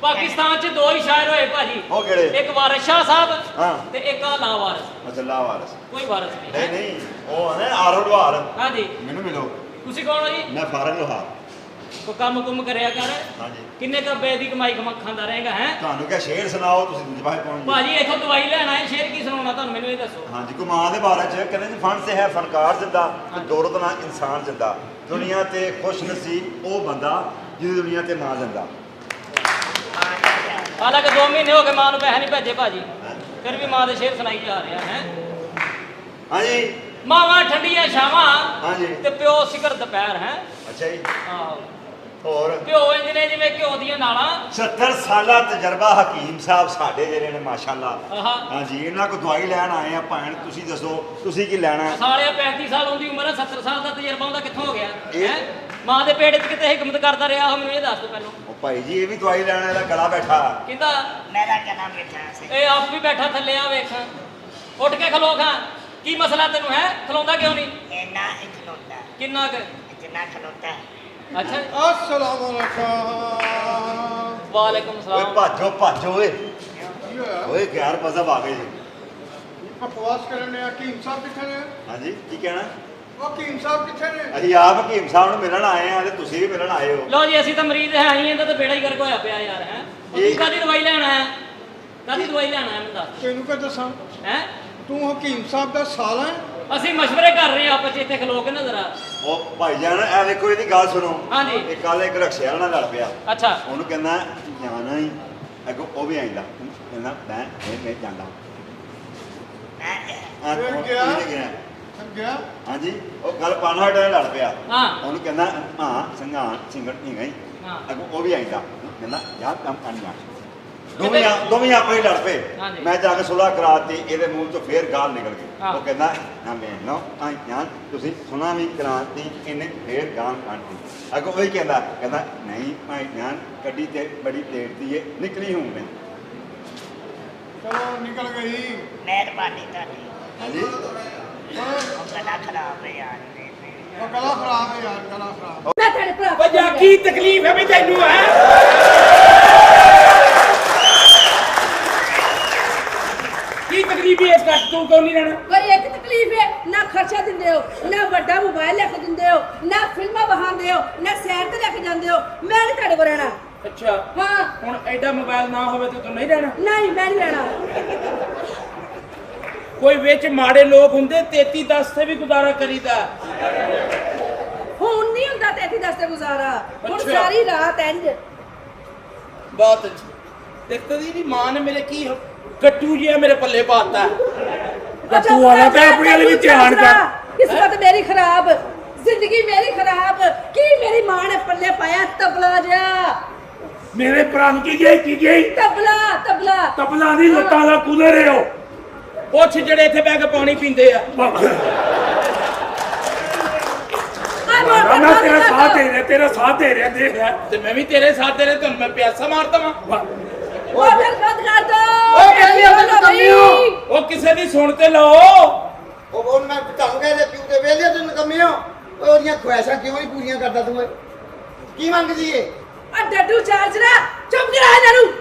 ਪਾਕਿਸਤਾਨ 'ਚ 2 ਹੀ ਸ਼ਾਇਰ ਹੋਏ ਭਾਜੀ। ਉਹ ਕਿਹੜੇ? ਇੱਕ ਵਾਰਿਸ ਸ਼ਾਹ ਸਾਹਿਬ ਹਾਂ ਤੇ ਇੱਕ ਲਾ ਵਾਰਿਸ। ਅੱਛਾ ਲਾ ਵਾਰਸ। ਕੋਈ ਵਾਰਿਸ ਨਹੀਂ। ਨਹੀਂ ਉਹ ਹੈ ਨਾ ਆਰੋ ਲੋਹਾਰ। ਹਾਂਜੀ ਮੈਨੂੰ ਮਿਲੋ। ਤੁਸੀਂ ਕੌਣ ਹੋ ਜੀ? ਮੈਂ ਫਾਰਗ ਲੋਹਾਰ। ਕੋਈ ਕੰਮ ਕੁੰਮ ਕਰਿਆ ਕਰ। ਹਾਂਜੀ ਕਿੰਨੇ ਕੁ ਦੀ ਕਮਾਈ ਖਾਂਦਾ ਰਹੇਗਾ ਹੈ? ਤੁਹਾਨੂੰ ਕਿਹਾ ਸ਼ੇਰ ਸੁਣਾਓ ਤੁਸੀਂ ਦੂਜੇ ਪਾਸੇ ਪਹੁੰਚ ਗਏ। ਭਾਜੀ ਇੱਥੋਂ ਦਵਾਈ ਲੈਣ ਆਏ ਸ਼ੇਰ ਕੀ ਸੁਣਾਉਣਾ ਤੁਹਾਨੂੰ ਮੈਨੂੰ ਇਹ ਦੱਸੋ। ਹਾਂਜੀ ਗੁਮਾਨ ਦੇ ਬਾਰੇ ਚ ਕਹਿੰਦੇ ਜੀ ਫਨ ਸੇ ਹੈ ਫਨਕਾਰ ਜਿੰਦਾ ਤੇ ਦੌਲਤ ਨਾਲ ਇਨਸਾਨ ਜਿੰਦਾ। ਦੁਨੀਆ ਤੇ ਖੁਸ਼ ਨਸੀਬ ਉਹ ਬੰਦਾ ਜਿਹਦੀ ਦੁਨੀਆ ਤੇ ਮਾਂ ਜਿੰਦਾ। ਹਾਲਾਂਕਿ 2 ਮਹੀਨੇ ਹੋ ਗਏ ਮਾਂ ਨੂੰ ਪੈਸੇ ਨਹੀਂ ਭੇਜੇ ਭਾਜੀ, ਫਿਰ ਵੀ ਮਾਂ ਦੇ ਸ਼ੇਰ ਸੁਣਾਈ ਜਾ ਰਿਹਾ ਹੈ। ਹਾਂਜੀ ਮਾਵਾਂ ਠੰਡੀਆਂ ਛਾਵਾਂ ਹਾਂਜੀ ਤੇ ਪਿਓ ਸਿਖਰ ਦੁਪਹਿਰ ਹੈ। ਅੱਛਾ ਜੀ ਆਹੋ ਹੋਰ ਪਿਓ ਇੰਜ ਨੇ ਜਿਵੇਂ ਘਿਓ ਦੀਆਂ ਨਾਲਾਂ। 70 ਸਾਲਾ ਤਜਰਬਾ ਹਕੀਮ ਸਾਹਿਬ ਸਾਡੇ ਜਿਹੜੇ ਨੇ ਮਾਸ਼ਾਅੱਲਾ। ਆਹਾ ਹਾਂਜੀ ਇਹਨਾਂ ਕੋ ਦਵਾਈ ਲੈਣ ਆਏ ਆ ਭੈਣ ਤੁਸੀਂ ਦੱਸੋ ਤੁਸੀਂ ਕੀ ਲੈਣਾ? ਸਾਲਿਆ 35 ਸਾਲ ਦੀ ਉਮਰ ਹੈ 70 ਸਾਲ ਦਾ ਤਜਰਬਾ ਉਹਦਾ ਕਿੱਥੋਂ ਹੋ ਗਿਆ ਇਹ- ਹੈ? ਮਾਂ ਦੇ ਪੇਟ 'ਚ ਕਿਤੇ ਹਿਕਮਤ ਕਰਦਾ ਰਿਹਾ ਉਹ ਮੈਨੂੰ ਇਹ ਦੱਸ ਦੋ ਪਹਿਲਾਂ। ਉਹ ਭਾਈ ਜੀ ਇਹ ਵੀ ਦਵਾਈ ਲੈਣ ਇਹਦਾ ਗਲਾ ਬੈਠਾ। ਕਹਿੰਦਾ ਮੇਰਾ ਜਨਾਬ ਬੈਠਾ ਸੀ। ਇਹ ਆਪ ਵੀ ਬੈਠਾ ਥੱਲੇ ਆ ਵੇਖ ਉੱਠ ਕੇ ਖਲੋ ਖਾਂ। ਕੀ ਮਸਲਾ ਤੈਨੂੰ ਹੈ? ਖਲੋਂਦਾ ਕਿਉਂ ਨਹੀਂ? ਇੰਨਾ ਖਲੋਤਾ ਕਿੰਨਾ ਕੁ? ਜਿੰਨਾ ਖਲੋਤਾ ਅੱਛਾ ਜੀ। अस्सलाम वालेकुम। ਵਾਲੇਕੁਮ ਓਏ ਸਲਾਮ। ਭਾਜੋ ਭਾਜੋ ਓਏ ਓਏ ਗੈਰ ਮਜ਼ਹਬ ਆ ਗਏ ਜੀ। बकवास करने हकीम साहब किथे ने? ਹਾਂਜੀ ਕੀ ਕਹਿਣਾ? ਉਹ ਹकीम ਸਾਹਿਬ ਕਿੱਥੇ ਨੇ? ਅਸੀਂ ਆਪ ਹਕੀਮ ਸਾਹਿਬ ਨੂੰ ਮਿਲਣ ਆਏ ਆ ਤੇ ਤੁਸੀਂ ਵੀ ਮਿਲਣ ਆਏ ਹੋ। ਲਓ ਜੀ ਅਸੀਂ ਤਾਂ ਮਰੀਜ਼ ਹੈ ਆਈ ਇਹਦਾ ਤਾਂ ਬੇੜਾ ਹੀ ਗਰਕ ਹੋਇਆ ਪਿਆ ਯਾਰ ਹੈ। ਤੂੰ ਕਾਦੀ ਦਵਾਈ ਲੈਣ ਆਇਆ? ਕਾਦੀ ਦਵਾਈ ਲੈਣ ਆਇਆ ਮੈਨੂੰ ਦੱਸ। ਤੈਨੂੰ ਕਿਹ ਦੱਸਾਂ? ਹੈ ਤੂੰ ਹकीम ਸਾਹਿਬ ਦਾ ਸਾਲਾ ਹੈ? ਅਸੀਂ ਮਸ਼ਵਰੇ ਕਰ ਰਹੇ ਆ ਆਪਸ ਚ ਇੱਥੇ ਖਲੋ ਕੇ ਨਾ ਜ਼ਰਾ। ਉਹ ਭਾਈ ਜਾਨ ਇਹ ਦੇਖੋ ਇਹਦੀ ਗੱਲ ਸੁਣੋ। ਹਾਂਜੀ। ਇਹ ਕੱਲ ਇੱਕ ਰਕਸ਼ੇ ਵਾਲਾ ਨਾਲ ਲੜ ਪਿਆ। ਅੱਛਾ ਉਹਨੂੰ ਕਹਿੰਦਾ ਜਾਣਾ ਹੀ ਅੱਗੋਂ ਉਹ ਵੀ ਆਇਂਦਾ ਕਹਿੰਦਾ ਮੈਂ ਜਾਂਦਾ ਗਿਆ ਹਾਂਜੀ ਉਹ ਗੱਲ ਪਾਣਾ ਡਾ ਲੜ ਪਿਆ। ਹਾਂ ਉਹਨੂੰ ਕਹਿੰਦਾ ਹਾਂ ਸੰਘਾਣ ਸਿੰਗੜ ਨਹੀਂ ਗਈ ਹਾਂ ਅੱਗੋਂ ਉਹ ਵੀ ਆਇਂਦਾ ਕਹਿੰਦਾ ਯਾਰ ਕੰਮ ਕਰਨਾ ਦੋਵੇਂ ਆਪੇ ਹੀ ਲੜ ਪਏ। ਹਾਂਜੀ। ਮੈਂ ਜਾ ਕੇ ਸੁਲਾਹ ਕਰਾਤੀ ਇਹਦੇ ਮੂੰਹ ਤੋਂ ਫੇਰ ਗਾਲ ਨਿਕਲ ਗਈ। ਹਾਂ। ਉਹ ਕਹਿੰਦਾ ਨਾ ਮੈਂ ਨਾ ਤੁਸੀਂ ਸੁਣਾ ਵੀ ਕਰਾਤੀ ਇਹਨੇ ਫੇਰ ਗਾਲ ਕੱਢਤੀ। ਅੱਗੋਂ ਉਹ ਹੀ ਕਹਿੰਦਾ ਨਹੀਂ ਭਾਈ ਜਾਨ ਗੱਡੀ ਤੇ ਬੜੀ ਤੇਜ਼ ਦੀ ਏ ਨਿਕਲੀ ਹੂੰ ਮੈਂ। ਚਲੋ ਨਿਕਲ ਗਈ। ਮਿਹਰਬਾਨੀ ਤੁਹਾਡੀ। ਹਾਂਜੀ ਗਲਾ ਖਰਾਬ ਹੈ ਯਾਰ। ਉਹ ਗਲਾ ਖਰਾਬ ਹੈ ਯਾਰ, ਗਲਾ ਖਰਾਬ। ਮੈਂ ਤੇਰੇ ਭਰਾ ਵਜਾ ਕੀ ਤਕਲੀਫ ਹੈ ਵੀ ਤੈਨੂੰ ਹੈ? ਕੀ ਤਕਲੀਫ ਹੈ ਇਸ ਘਰ ਤੂੰ ਕਿਉਂ ਨਹੀਂ ਰਹਿਣਾ? ਕੋਈ ਇੱਕ ਤਕਲੀਫ ਹੈ ਨਾ ਖਰਚਾ ਦਿੰਦੇ ਹੋ, ਨਾ ਵੱਡਾ ਮੋਬਾਈਲ ਲੈ ਕੇ ਦਿੰਦੇ ਹੋ, ਨਾ ਫਿਲਮਾਂ ਵਹਾਉਂਦੇ ਹੋ, ਨਾ ਸੈਰ ਤੇ ਲੈ ਕੇ ਜਾਂਦੇ ਹੋ। ਮੈਂ ਨਹੀਂ ਤੁਹਾਡੇ ਕੋਲ ਰਹਿਣਾ। ਅੱਛਾ ਹਾਂ ਹੁਣ ਐਡਾ ਮੋਬਾਈਲ ਨਾ ਹੋਵੇ ਤੇ ਤੂੰ ਨਹੀਂ ਰਹਿਣਾ? ਨਹੀਂ ਮੈਂ ਨਹੀਂ ਰਹਿਣਾ। ਕੋਈ ਵਿੱਚ ਮਾੜੇ ਲੋਕ ਹੁੰਦੇ 3310 ਤੇ ਵੀ ਗੁਜ਼ਾਰਾ ਕਰੀਦਾ। ਹੁਣ ਨਹੀਂ ਹੁੰਦਾ 3310 ਤੇ ਗੁਜ਼ਾਰਾ। ਹੁਣ ਅੱਛਾ। ਸਾਰੀ ਰਾਤ ਇੰਜ। ਬਹੁਤ ਅੱਛੀ ਦੇਖੋ ਦੀ ਮਾਂ ਨੇ ਮੇਰੇ ਕੀ ਕੱਟੂ ਜਿਹਾ ਮੇਰੇ ਪੱਲੇ ਪਾਤਾ। ਗੱਟੂ ਵਾਲਾ ਤੇ ਆਪਣੀ ਵਾਲੀ ਵੀ ਧਿਆਨ ਕਰ। ਕਿਸਮਤ ਮੇਰੀ ਖਰਾਬ, ਜ਼ਿੰਦਗੀ ਮੇਰੀ ਖਰਾਬ। ਕੀ ਮੇਰੀ ਮਾਂ ਨੇ ਪੱਲੇ ਪਾਇਆ ਤਬਲਾ ਜਿਹਾ। ਮੇਰੇ ਪ੍ਰਾਣ ਕੀ ਗਈ ਤਬਲਾ ਤਬਲਾ ਤਬਲਾ ਦੀ ਲੱਤਾਂ ਦਾ ਕੂਲਰ ਹੈ ਉਹ। ਪੁੱਛ ਜਿਹੜੇ ਇੱਥੇ ਬਹਿ ਕੇ ਪਾਣੀ ਪੀਂਦੇ ਆ। ਮੈਂ ਤੇਰਾ ਸਾਥ ਦੇ ਰਿਹਾ ਦੇਖ ਰਿਹਾ ਤੇ ਮੈਂ ਵੀ ਤੇਰੇ ਸਾਥ ਦੇ ਰਿਹਾ ਤੁਹਾਨੂੰ ਮੈਂ ਪਿਆਸਾ ਮਾਰਦਾ ਵਾਂ। ਮੋਟਰ ਬੰਦ ਕਰ ਦੋ। ਉਹ ਕਿਸੇ ਦੀ ਸੁਣ ਤੇ ਲਓ। ਉਹ ਮੈਂ ਤੁਹਾਨੂੰ ਕਹਿੰਦੇ ਪਿਓ ਦੇ ਵੇਲੇ ਤੂੰ ਨਕਮੀ ਹੋ। ਉਹਦੀਆਂ ਖੁਆਇਸ਼ਾਂ ਕਿਉਂ ਨਹੀਂ ਪੂਰੀਆਂ ਕਰਦਾ ਤੂੰ? ਕੀ ਮੰਗਦੀ ਏ? ਆ ਡੱਡੂ ਚਾਰਜ ਨਾ ਚੁੱਪ ਕਰਾ ਇਹਨਾਂ ਨੂੰ।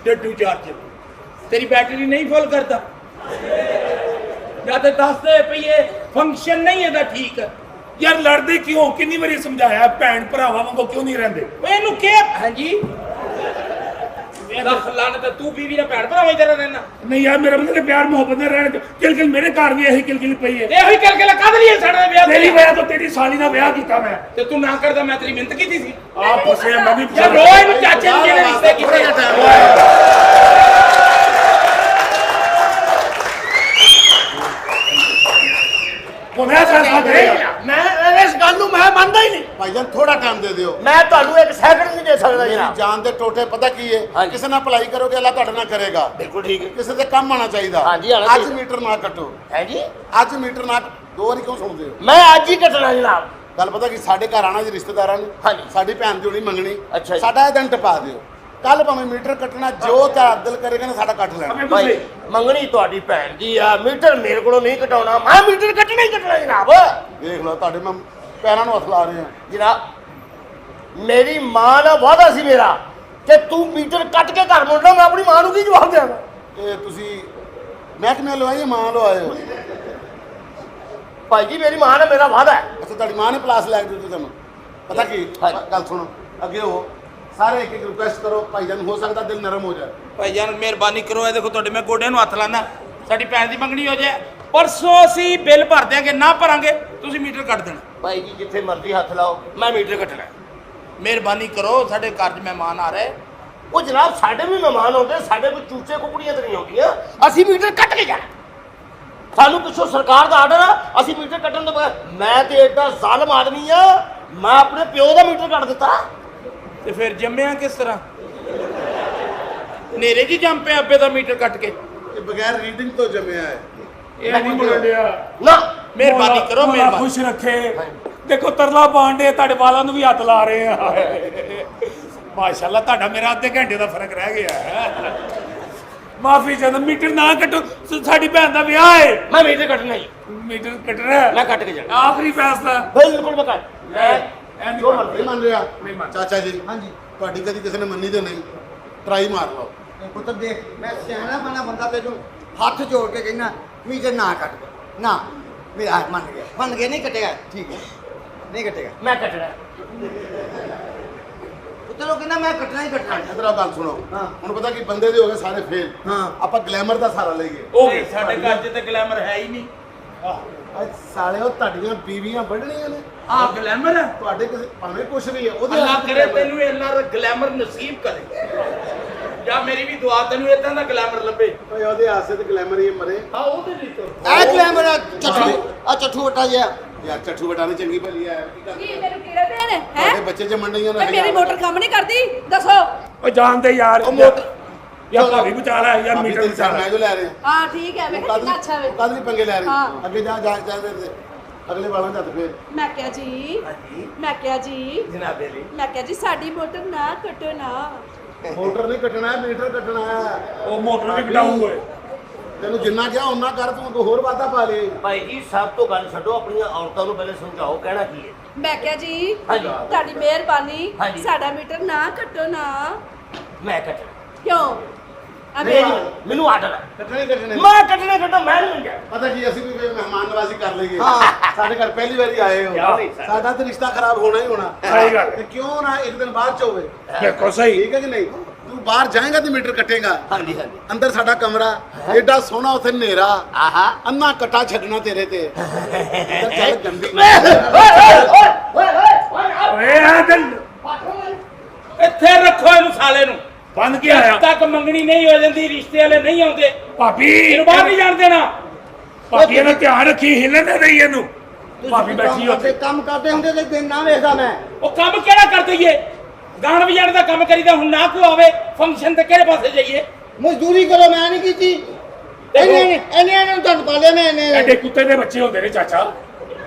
ਡੱਡੂ ਚਾਰਜ ਤੇਰੀ ਬੈਟਰੀ ਨਹੀਂ ਫੁੱਲ ਕਰਦਾ ਜਾਂ ਤੇ ਦੱਸ ਦੇ ਪਈਏ ਫੰਕਸ਼ਨ ਨਹੀਂ ਇਹਦਾ ਠੀਕ। ਯਾਰ ਲੜਦੇ ਕਿਉਂ? ਕਿੰਨੀ ਵਾਰੀ ਸਮਝਾਇਆ ਭੈਣ ਭਰਾਵਾਂ ਵਾਂਗੂ ਕਿਉਂ ਨਹੀਂ ਰਹਿੰਦੇ? ਇਹਨੂੰ ਕੀ ਹਾਂਜੀ ਲੱਖ ਲਾਨਤ ਤੂੰ ਬੀਵੀ ਨਾਲ ਭੈਣ ਭਰਾਵਾਂ ਹੀ ਤੇਰਾ ਰਹਿਣਾ। ਨਹੀਂ ਯਾਰ ਮੇਰੇ ਬੰਦੇ ਪਿਆਰ ਮੁਹੱਬਤ ਨਾਲ ਰਹਿਣ ਕਿਲ ਮੇਰੇ ਘਰ ਵੀ ਇਹੀ ਕਿਲ ਪਈ ਹੈ। ਇਹੋ ਹੀ ਕਰਕੇ ਕਾਹਦੇ ਲਈ ਸਾਡੇ ਵਿਆਹ ਤੇਰੀ ਵਜ੍ਹਾ ਤੋਂ ਤੇਰੀ ਸਾਲੀ ਦਾ ਵਿਆਹ ਕੀਤਾ ਮੈਂ। ਤੇ ਤੂੰ ਨਾ ਕਰਦਾ ਮੈਂ ਤੇਰੀ ਮਿਹਨਤ ਕੀਤੀ ਸੀ। ਆਪ ਪੁੱਛਿਆ ਮੈਂ ਵੀ ਯਾਰ ਰੋਜ਼ ਨੂੰ ਚਾਚੇ ਨੂੰ ਜਿਹੜੇ ਰਿਸ਼ਤੇ ਕੀਤੇ ਕੋਨਾ ਸਾਥ ਦੇ ਮੈਂ ਇਸ ਗੱਲ ਨੂੰ ਮੈਂ ਮੰਨਦਾ ਹੀ ਨਹੀਂ। ਭਾਈਜਾਨ ਥੋੜਾ ਟਾਈਮ ਦੇ ਦਿਓ। ਮੈਂ ਤੁਹਾਨੂੰ ਇੱਕ ਸੈਕਿੰਡ ਨਹੀਂ ਦੇ ਸਕਦਾ ਮੇਰੀ ਜਨਾਬ। ਜਾਨ ਦੇ ਟੋਟੇ ਪਤਾ ਕੀ ਹੈ? ਕਿਸੇ ਨਾਲ ਭਲਾਈ ਕਰੋਗੇ ਅੱਲਾਹ ਤੁਹਾਡੇ ਨਾਲ ਕਰੇਗਾ। ਬਿਲਕੁਲ ਠੀਕ ਹੈ। ਕਿਸੇ ਦੇ ਕੰਮ ਆਣਾ ਚਾਹੀਦਾ। ਹਾਂਜੀ, ਆਉਣਾ ਅੱਜ ਚਾਹੀਦਾ। ਮੀਟਰ ਨਾ ਕੱਟੋ। ਹੈ ਜੀ ਅੱਜ ਮੀਟਰ ਨਾ ਦੋ ਵਾਰੀ ਕਿਉਂ ਸੁਣਦੇ ਹੋ? ਮੈਂ ਅੱਜ ਹੀ ਕੱਟਣਾ ਜਨਾਬ। ਗੱਲ ਪਤਾ ਕੀ ਸਾਡੇ ਘਰ ਆਣਾ ਜੀ ਰਿਸ਼ਤੇਦਾਰਾਂ ਨੇ। ਹਾਂਜੀ। ਸਾਡੀ ਭੈਣ ਦੀ ਹੋਣੀ ਮੰਗਣੀ। ਅੱਛਾ ਜੀ। ਸਾਡਾ ਇਹ ਦਿਨ ਟਪਾ ਦਿਓ। ਕੱਲ ਭਾਵੇਂ ਮੀਟਰ ਕੱਟਣਾ ਜੋ ਤੁਹਾਡਾ ਦਿਲ ਕਰੇਗਾ ਨਾ ਸਾਡਾ ਕੱਟ ਲੈਣਾ। ਭਾਈ ਮੰਗਣੀ ਤੁਹਾਡੀ ਭੈਣ ਦੀ ਆ। ਮੀਟਰ ਮੇਰੇ ਕੋਲੋਂ ਨਹੀਂ ਕਟਾਉਣਾ। ਮੈਂ ਮੀਟਰ ਕੱਟਣਾ ਹੀ ਕੱਟਣਾ ਜਨਾਬ। ਦੇਖ ਲਓ ਤੁਹਾਡੇ ਮੈਂ ਪੈਰਾਂ ਨੂੰ ਹੱਥ ਲਾ ਰਹੇ ਹਾਂ। ਜਨਾਬ ਮੇਰੀ ਮਾਂ ਨਾਲ ਵਾਅਦਾ ਸੀ ਮੇਰਾ ਕਿ ਤੂੰ ਮੀਟਰ ਕੱਟ ਕੇ ਘਰ ਮੁੜਨਾ। ਮੈਂ ਆਪਣੀ ਮਾਂ ਨੂੰ ਕੀ ਜਵਾਬ ਦੇਵਾਂ? ਇਹ ਤੁਸੀਂ ਮਹਿਕਮੇ ਲਵਾਈਏ ਮਾਂ ਲਵਾਏ ਹੋ? ਭਾਈ ਜੀ ਮੇਰੀ ਮਾਂ ਨਾਲ ਮੇਰਾ ਵਾਅਦਾ ਹੈ। ਅੱਛਾ ਤੁਹਾਡੀ ਮਾਂ ਨੇ ਪਲਾਸ ਲੈ ਕੇ ਦਿੱਤੀ ਤੁਹਾਨੂੰ? ਪਤਾ ਕੀ ਗੱਲ ਸੁਣੋ ਅੱਗੇ ਹੋ ਸਾਰੇ ਇੱਕ ਇੱਕ ਰਿਕੁਐਸਟ ਕਰੋ। ਭਾਈਜਾਨ ਹੋ ਸਕਦਾ ਦਿਲ ਨਰਮ ਹੋ ਜਾਏ। ਭਾਈਜਾਨ ਮਿਹਰਬਾਨੀ ਕਰੋ। ਇਹ ਦੇਖੋ ਤੁਹਾਡੇ ਮੈਂ ਗੋਡਿਆਂ ਨੂੰ ਹੱਥ ਲਾਣਾ। ਸਾਡੀ ਭੈਣ ਦੀ ਮੰਗਣੀ ਹੋ ਜਾਏ ਪਰਸੋਂ ਅਸੀਂ ਬਿੱਲ ਭਰ ਦਿਆਂਗੇ। ਨਾ ਭਰਾਂਗੇ ਤੁਸੀਂ ਮੀਟਰ ਕੱਟ ਦੇਣਾ। ਭਾਈ ਜੀ ਜਿੱਥੇ ਮਰਜ਼ੀ ਹੱਥ ਲਾਓ ਮੈਂ ਮੀਟਰ ਕੱਟਣਾ। ਮਿਹਰਬਾਨੀ ਕਰੋ ਸਾਡੇ ਘਰ 'ਚ ਮਹਿਮਾਨ ਆ ਰਹੇ। ਉਹ ਜਨਾਬ ਸਾਡੇ ਵੀ ਮਹਿਮਾਨ ਆਉਂਦੇ। ਸਾਡੇ ਕੋਈ ਚੂਚੇ ਕੁਕੜੀਆਂ ਤੇ ਨਹੀਂ ਆਉਂਦੀਆਂ। ਅਸੀਂ ਮੀਟਰ ਕੱਟ ਕੇ ਜਾਣਾ। ਸਾਨੂੰ ਪਿੱਛੋਂ ਸਰਕਾਰ ਦਾ ਆਰਡਰ ਆ। ਅਸੀਂ ਮੀਟਰ ਕੱਟਣ ਤੋਂ ਬਾਅਦ ਮੈਂ ਤੇ ਐਡਾ ਜ਼ਾਲਮ ਆਦਮੀ ਆ। ਮੈਂ ਆਪਣੇ ਪਿਓ ਦਾ ਮੀਟਰ ਕੱਟ ਦਿੱਤਾ। ਤੇ ਫਿਰ ਜੰਮਿਆ ਕਿਸ ਤਰ੍ਹਾਂ? ਨੇਰੇ ਜੀ ਜੰਮ ਪਿਆ ਅੱਬੇ ਦਾ ਮੀਟਰ ਕੱਟ ਕੇ। ਇਹ ਬਗੈਰ ਰੀਡਿੰਗ ਤੋਂ ਜੰਮਿਆ ਹੈ। ਇਹ ਨਹੀਂ ਬੋਲਿਆ ਨਾ ਮਿਹਰਬਾਨੀ ਕਰੋ। ਮੌਲਾ ਮਿਹਰਬਾਨੀ ਖੁਸ਼ ਰੱਖੇ। ਦੇਖੋ ਤਰਲਾ ਪਾਂਡੇ ਤੁਹਾਡੇ ਵਾਲਾਂ ਨੂੰ ਵੀ ਹੱਥ ਲਾ ਰਹੇ ਆ। ਮਾਸ਼ਾਅੱਲਾ ਤੁਹਾਡਾ ਮੇਰਾ ਅੱਧੇ ਘੰਟੇ ਦਾ ਫਰਕ ਰਹਿ ਗਿਆ ਹੈ। ਮਾਫੀ ਚਾਹੁੰਦਾ ਮੀਟਰ ਨਾ ਕੱਟੋ। ਸਾਡੀ ਭੈਣ ਦਾ ਵਿਆਹ ਹੈ। ਮੈਂ ਮੀਟਰ ਕੱਟਣਾ ਜੀ। ਮੀਟਰ ਕੱਟਣਾ ਮੈਂ ਕੱਟ ਕੇ ਜਾਣਾ। ਆਖਰੀ ਫੈਸਲਾ। ਬਿਲਕੁਲ ਮੈਂ ਕੱਟ। ਜੋ ਮਰਜ਼ੀ ਮੰਨ ਰਿਹਾ ਨਹੀਂ ਮੰਨ। ਚਾਚਾ ਜੀ ਹਾਂਜੀ ਤੁਹਾਡੀ ਕਦੀ ਕਿਸੇ ਨੇ ਮੰਨੀ ਤੇ ਨਹੀਂ ਟਰਾਈ ਮਾਰ ਲਓ ਇਹ ਪੁੱਤਰ ਦੇਖ ਮੈਂ ਸਿਆਣਾ ਬਣਾ ਬੰਦਾ ਤੈਨੂੰ ਹੱਥ ਜੋੜ ਕੇ ਕਹਿਣਾ ਮੀਟਰ ਨਾ ਕੱਟ ਨਾ ਮੇਰਾ ਮੰਨ ਗਿਆ ਨਹੀਂ ਕੱਟੇਗਾ ਠੀਕ ਹੈ ਨਹੀਂ ਕੱਟੇਗਾ ਮੈਂ ਕੱਟਣਾ ਪੁੱਤਰ ਉਹ ਕਹਿੰਦਾ ਮੈਂ ਕੱਟਣਾ ਹੀ ਕੱਟਣਾ ਇਧਰ ਗੱਲ ਸੁਣੋ ਹਾਂ। ਹੁਣ ਪਤਾ ਕੀ ਬੰਦੇ ਦੇ ਹੋ ਗਏ ਸਾਰੇ ਫੇਲ ਹਾਂ। ਆਪਾਂ ਗਲੈਮਰ ਦਾ ਸਹਾਰਾ ਲਈਏ ਉਹ ਸਾਡੇ ਘਰ 'ਚ ਤੇ ਗਲੈਮਰ ਹੈ ਹੀ ਨਹੀਂ ਅੱਜ ਸਾਲਿਓ ਤੁਹਾਡੀਆਂ ਬੀਵੀਆਂ ਵੱਢਣੀਆਂ ਨੇ ਆ ਗਲੈਮਰ ਹੈ ਤੁਹਾਡੇ ਕਿਸੇ ਭਾਵੇਂ ਕੁਛ ਵੀ ਹੈ ਉਹਦੇ ਅੱਲਾ ਹੱਥ 'ਚ ਕਰੇ glamour। ਤੈਨੂੰ ਇੰਨਾ ਗਲੈਮਰ ਨਸੀਬ ਕਰੇ ਜਾਂ ਮੇਰੀ ਵੀ ਦੁਆ ਤੈਨੂੰ ਇਦਾਂ ਦਾ ਗਲੈਮਰ ਲੱਭੇ ਓਏ ਉਹਦੇ ਆਸੇ ਤੇ ਗਲੈਮਰ ਹੀ ਮਰੇ ਆ ਉਹਦੇ ਲਈ ਤੋਂ ਐ ਗਲੈਮਰ ਚੱਠੂ ਵਟਾ ਜਿਹਾ ਯਾਰ ਚੱਠੂ ਬਟਾਣੀ ਚੰਗੀ ਭਲੀ ਆ ਕੀ ਕਰ ਕੀ ਮੈਨੂੰ ਕੀੜਾ ਪਿਆ ਨੇ ਤੁਹਾਡੇ ਹੈ ਬੱਚੇ ਚ ਮੰਡੀਆਂ ਤੇ ਮੇਰੀ ਮੋਟਰ ਕੰਮ ਨਹੀਂ ਕਰਦੀ ਦੱਸੋ ਉਹ ਜਾਣਦੇ ਯਾਰ ਉਹ ਮੋਟਰ ਯਾਰ ਭਾਵੇਂ ਬਚਾ ਲੈ ਯਾਰ ਮੀਟਰ ਤੇਰੀ ਬਚਾ ਸਾਹ ਲੈ ਮੈਂ ਜੋ ਲੈ ਰਿਹਾ ਹਾਂ ਠੀਕ ਹੈ ਮੈਂ ਕਿਹਾ ਕਿੰਨਾ ਅੱਛਾ ਵੇ ਕਦ ਵੀ ਪੰਗੇ ਲੈ ਰਹੀ ਹਾਂ। ਅੱਗੇ ਜਾ ਜਾ ਜਾ ਦੇ ਅਗਲੇ ਵਾਲਾਂ ਦਾ ਹੱਥ ਫੇਰ ਮੈਂ ਕਿਹਾ ਜੀ ਮੈਂ ਕਿਹਾ ਜੀ ਜਨਾਬੇ ਲਈ ਮੈਂ ਕਿਹਾ ਜੀ ਸਾਡੀ ਮੋਟਰ ਨਾ ਕੱਟੋ ਨਾ ਮੋਟਰ ਨਹੀਂ ਕੱਟਣਾ ਹੈ ਮੀਟਰ ਕੱਟਣਾ ਹੈ ਉਹ ਮੋਟਰ ਵੀ ਕਟਾਊ ਓਏ ਤੈਨੂੰ ਜਿੰਨਾ ਕਿਹਾ ਉਹਨਾਂ ਕਰ ਤੂੰ ਕੋਈ ਹੋਰ ਵਾਦਾ ਪਾ ਲੈ ਭਾਈ ਜੀ ਸਭ ਤੋਂ ਗੱਲ ਛੱਡੋ ਆਪਣੀਆਂ ਔਰਤਾਂ ਨੂੰ ਪਹਿਲੇ ਸਮਝਾਓ ਕਹਿਣਾ ਕੀ ਹੈ ਮੈਂ ਕਿਹਾ ਜੀ ਹਾਂਜੀ। ਤੁਹਾਡੀ ਮਿਹਰਬਾਨੀ ਹਾਂਜੀ। ਸਾਡਾ ਮੀਟਰ ਨਾ ਕੱਟੋ ਨਾ ਮੈਂ ਕੱਟਣਾ ਕਿਉਂ ਨਹੀਂ, ਮੈਨੂੰ ਆਰਡਰ ਹੈ ਕੱਟਣੇ ਕੱਟਣੇ ਮੈਂ ਕੱਟਣਾ ਮੈਂ ਨਹੀਂ ਮੰਗਿਆ ਪਤਾ ਕੀ ਅਸੀਂ ਵੀ ਕੋਈ ਮਹਿਮਾਨ ਨਵਾਜ਼ੀ ਕਰ ਲਈਏ ਹਾਂ। ਸਾਡੇ ਘਰ ਪਹਿਲੀ ਵਾਰੀ ਆਏ ਹੋ ਕਿਆ ਬਾਤ ਹੈ। ਸਾਡਾ ਤੇ ਰਿਸ਼ਤਾ ਖਰਾਬ ਹੋਣਾ ਹੀ ਹੋਣਾ ਸਹੀ ਗੱਲ। ਤੇ ਕਿਉਂ ਨਾ ਇੱਕ ਦਿਨ ਬਾਅਦ ਚ ਹੋਵੇ ਦੇਖੋ ਸਹੀ ਠੀਕ ਹੈ ਕਿ ਨਹੀਂ ਤੂੰ ਬਾਹਰ ਜਾਏਗਾ ਤੇ ਮੀਟਰ ਕੱਟੇਗਾ ਹਾਂਜੀ ਹਾਂਜੀ ਅੰਦਰ ਸਾਡਾ ਕਮਰਾ ਐਡਾ ਸੋਹਣਾ ਉੱਥੇ ਹਨੇਰਾ ਆਹਾ ਅੰਨਾ ਕੱਟਾ ਛੱਡਣਾ ਤੇਰੇ ਤੇ ਅੰਦਰ ਚੱਲ ਗੰਦੀ ਓਏ ਆ ਦਿਲ ਇੱਥੇ ਰੱਖੋ ਇਹਨੂੰ ਸਾਲੇ ਨੂੰ ਬੰਦ ਕੀ ਆਇਆ ਜਦ ਤੱਕ ਮੰਗਣੀ ਨਹੀਂ ਹੋ ਜਾਂਦੀ ਰਿਸ਼ਤੇ ਵਾਲੇ ਨਹੀਂ ਆਉਂਦੇ ਭਾਬੀ ਇਹਨੂੰ ਬਾਹਰ ਨਹੀਂ ਜਾਣ ਦੇਣਾ ਭਾਬੀ ਇਹਦਾ ਧਿਆਨ ਰੱਖੀ ਹਿੱਲਣ ਨਾ ਦੇਈ ਇਹਨੂੰ ਭਾਬੀ ਬੈਠੀ ਉੱਥੇ ਕੰਮ ਕਰਦੇ ਹੁੰਦੇ ਤੇ ਦਿਨ ਨਾ ਵੇਖਦਾ ਮੈਂ ਉਹ ਕੰਮ ਕਿਹੜਾ ਕਰ ਦਈਏ ਗਾਣ ਵਜਾਣ ਦਾ ਕੰਮ ਕਰੀਦਾ ਹੁਣ ਨਾ ਕੋਈ ਆਵੇ ਫੰਕਸ਼ਨ ਤੇ ਕਿਹੜੇ ਪਾਸੇ ਜਾਈਏ ਮਜ਼ਦੂਰੀ ਕਰੋ ਮੈਂ ਨਹੀਂ ਕੀਤੀ ਇਹਨੇ ਨੂੰ ਤੁਹਾਨੂੰ ਪਾਲਿਆ ਮੈਂ ਇਹਨੇ ਐਡੇ ਕੁੱਤੇ ਦੇ ਬੱਚੇ ਹੁੰਦੇ ਨੇ ਚਾਚਾ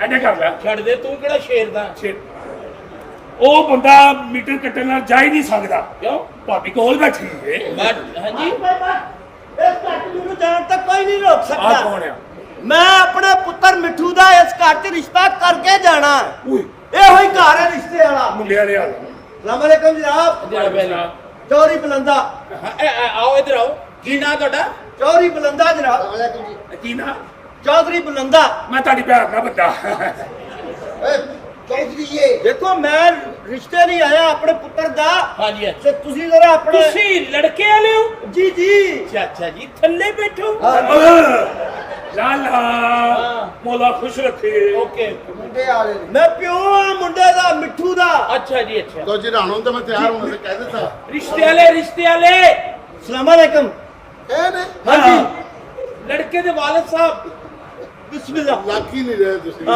ਐਡੇ ਕਰ ਲੈ ਛੱਡ ਦੇ ਤੂੰ ਕਿਹੜਾ ਸ਼ੇਰ ਦਾ ਉਹ ਬੰਦਾ ਮੀਟਰ ਕੱਟਣ ਨਾਲ ਜਾ ਹੀ ਨਹੀਂ ਸਕਦਾ ਕਿਉਂ ਭਾਬੀ ਕੋਲ ਬੈਠੀ ਏ ਹਾਂਜੀ ਇਸ ਘਰ ਨੂੰ ਜਾਣ ਤੱਕ ਕੋਈ ਨਹੀਂ ਰੋਕ ਆ ਸਕਦਾ ਕੌਣ ਆ ਮੈਂ ਆਪਣੇ ਪੁੱਤਰ ਮਿੱਠੂ ਦਾ ਇਸ ਘਰ 'ਚ ਰਿਸ਼ਤਾ ਕਰਕੇ ਜਾਣਾ ਓਏ ਇਹੋ ਹੀ ਘਰ ਹੈ ਰਿਸ਼ਤੇ ਵਾਲਾ ਮੁੰਡਿਆਂ ਦੇ ਹਾਲ ਸਲਾਮ ਅਲੈਕਮ ਜਨਾਬ ਜਨਾਬ ਚੌਰੀ ਬਲੰਦਾ ਆਓ ਇੱਧਰ ਆਓ ਕੀ ਨਾਂ ਤੁਹਾਡਾ ਚੌਰੀ ਬਲੰਦਾ ਜਨਾਬ ਕੀ ਨਾ ਚੌਧਰੀ ਬਲੰਦਾ ਮੈਂ ਤੁਹਾਡੀ ਭੈਣ ਦਾ ਬੰਦਾ ਚੌਧਰੀਏ ਦੇਖੋ ਮੈਂ ਰਿਸ਼ਤੇ ਲਈ ਆਇਆ ਆਪਣੇ ਪੁੱਤਰ ਦਾ ਹਾਂਜੀ ਤੇ ਤੁਸੀਂ ਜ਼ਰਾ ਆਪਣੇ ਤੁਸੀਂ ਲੜਕੇ ਵਾਲੇ ਹੋ ਜੀ ਜੀ ਚਾਚਾ ਜੀ ਥੱਲੇ ਬੈਠੋ ਲਾਲਾ ਮੋਲਾ ਖੁਸ਼ ਰੱਖੇ ਓਕੇ ਮੁੰਡੇ ਆਲੇ ਨੇ ਮੈਂ ਪਿਓ ਆ ਮੁੰਡੇ ਦਾ ਮਿੱਠੂ ਦਾ ਅੱਛਾ ਜੀ ਅੱਛਾ तो जी राणों तो मैं तैयार हूं से कह देता ਰਿਸ਼ਤੇ ਵਾਲੇ ਸਲਾਮ ਅਲੈਕਮ ए ने ਹਾਂਜੀ ਲੜਕੇ ਦੇ ਵਾਲਿਦ ਸਾਹਿਬ ਬਿਸਮਿਲ੍ਲਾ लाख ही नहीं रहे तुसी